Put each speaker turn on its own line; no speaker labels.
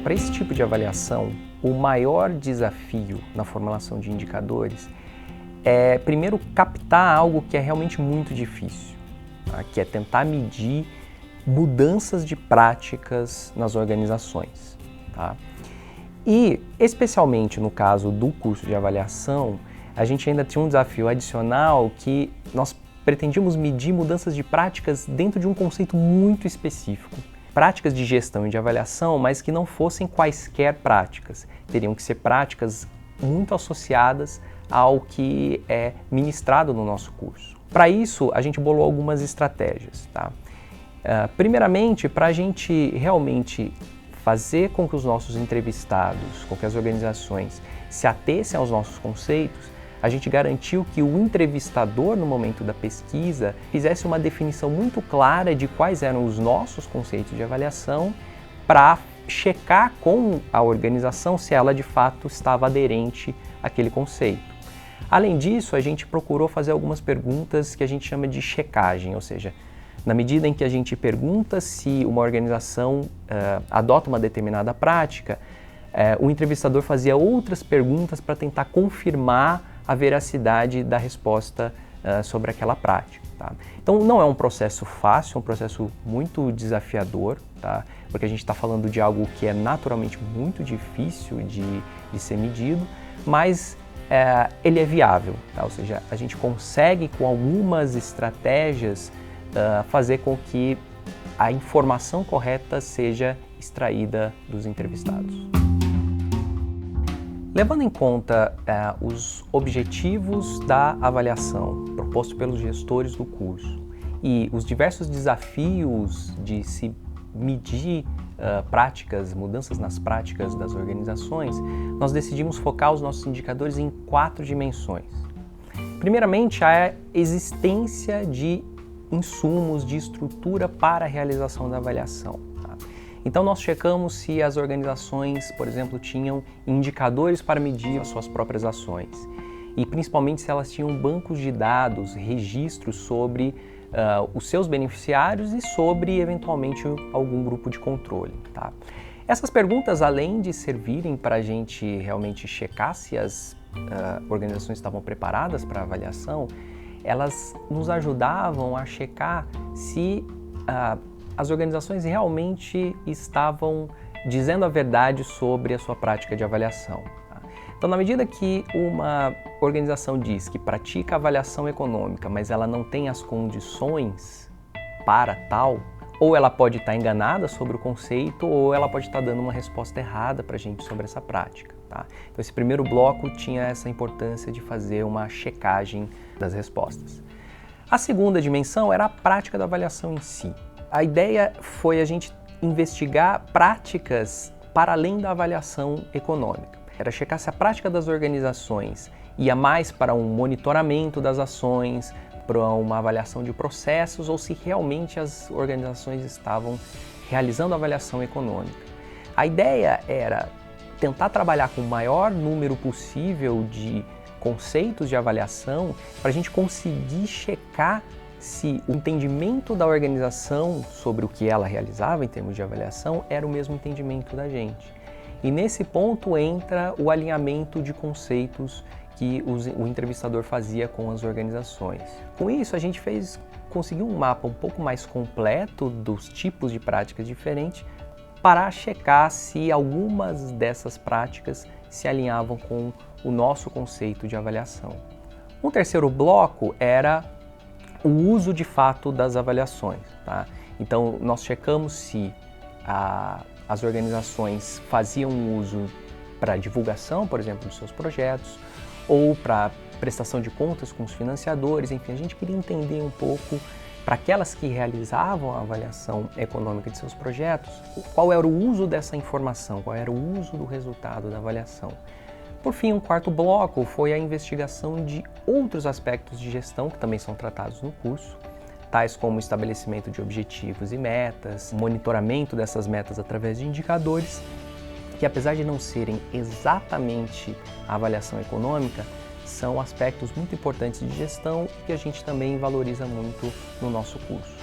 para esse tipo de avaliação, o maior desafio na formulação de indicadores é, primeiro, captar algo que é realmente muito difícil, tá? Que é tentar medir mudanças de práticas nas organizações, tá? E, especialmente no caso do curso de avaliação, a gente ainda tinha um desafio adicional que nós pretendíamos medir mudanças de práticas dentro de um conceito muito específico. Práticas de gestão e de avaliação, mas que não fossem quaisquer práticas. Teriam que ser práticas muito associadas ao que é ministrado no nosso curso. Para isso, a gente bolou algumas estratégias, tá? Primeiramente, para a gente realmente fazer com que os nossos entrevistados, com que as organizações se atessem aos nossos conceitos, a gente garantiu que o entrevistador, no momento da pesquisa, fizesse uma definição muito clara de quais eram os nossos conceitos de avaliação para checar com a organização se ela de fato estava aderente àquele conceito. Além disso, a gente procurou fazer algumas perguntas que a gente chama de checagem, ou seja, na medida em que a gente pergunta se uma organização adota uma determinada prática, o entrevistador fazia outras perguntas para tentar confirmar a veracidade da resposta sobre aquela prática, tá? Então não é um processo fácil, é um processo muito desafiador, tá? Porque a gente está falando de algo que é naturalmente muito difícil de ser medido, mas ele é viável, tá? Ou seja, a gente consegue com algumas estratégias fazer com que a informação correta seja extraída dos entrevistados. Levando em conta os objetivos da avaliação proposto pelos gestores do curso e os diversos desafios de se medir práticas, mudanças nas práticas das organizações, nós decidimos focar os nossos indicadores em 4 dimensões. Primeiramente, a existência de insumos, de estrutura para a realização da avaliação. Então nós checamos se as organizações, por exemplo, tinham indicadores para medir as suas próprias ações e principalmente se elas tinham bancos de dados, registros sobre os seus beneficiários e sobre, eventualmente, algum grupo de controle, tá? Essas perguntas, além de servirem para a gente realmente checar se as organizações estavam preparadas para a avaliação, elas nos ajudavam a checar se as organizações realmente estavam dizendo a verdade sobre a sua prática de avaliação. Tá? Então, na medida que uma organização diz que pratica avaliação econômica, mas ela não tem as condições para tal, ou ela pode estar enganada sobre o conceito, ou ela pode estar dando uma resposta errada para a gente sobre essa prática. Tá? Então, esse primeiro bloco tinha essa importância de fazer uma checagem das respostas. A segunda dimensão era a prática da avaliação em si. A ideia foi a gente investigar práticas para além da avaliação econômica. Era checar se a prática das organizações ia mais para um monitoramento das ações, para uma avaliação de processos ou se realmente as organizações estavam realizando avaliação econômica. A ideia era tentar trabalhar com o maior número possível de conceitos de avaliação para a gente conseguir checar se o entendimento da organização sobre o que ela realizava em termos de avaliação era o mesmo entendimento da gente. E nesse ponto entra o alinhamento de conceitos que o entrevistador fazia com as organizações. Com isso, a gente conseguiu um mapa um pouco mais completo dos tipos de práticas diferentes para checar se algumas dessas práticas se alinhavam com o nosso conceito de avaliação. Um terceiro bloco era o uso de fato das avaliações, tá? Então, nós checamos se as organizações faziam uso para divulgação, por exemplo, dos seus projetos, ou para prestação de contas com os financiadores, enfim, a gente queria entender um pouco, para aquelas que realizavam a avaliação econômica de seus projetos, qual era o uso dessa informação, qual era o uso do resultado da avaliação. Por fim, um quarto bloco foi a investigação de outros aspectos de gestão que também são tratados no curso, tais como o estabelecimento de objetivos e metas, monitoramento dessas metas através de indicadores, que apesar de não serem exatamente a avaliação econômica, são aspectos muito importantes de gestão que a gente também valoriza muito no nosso curso.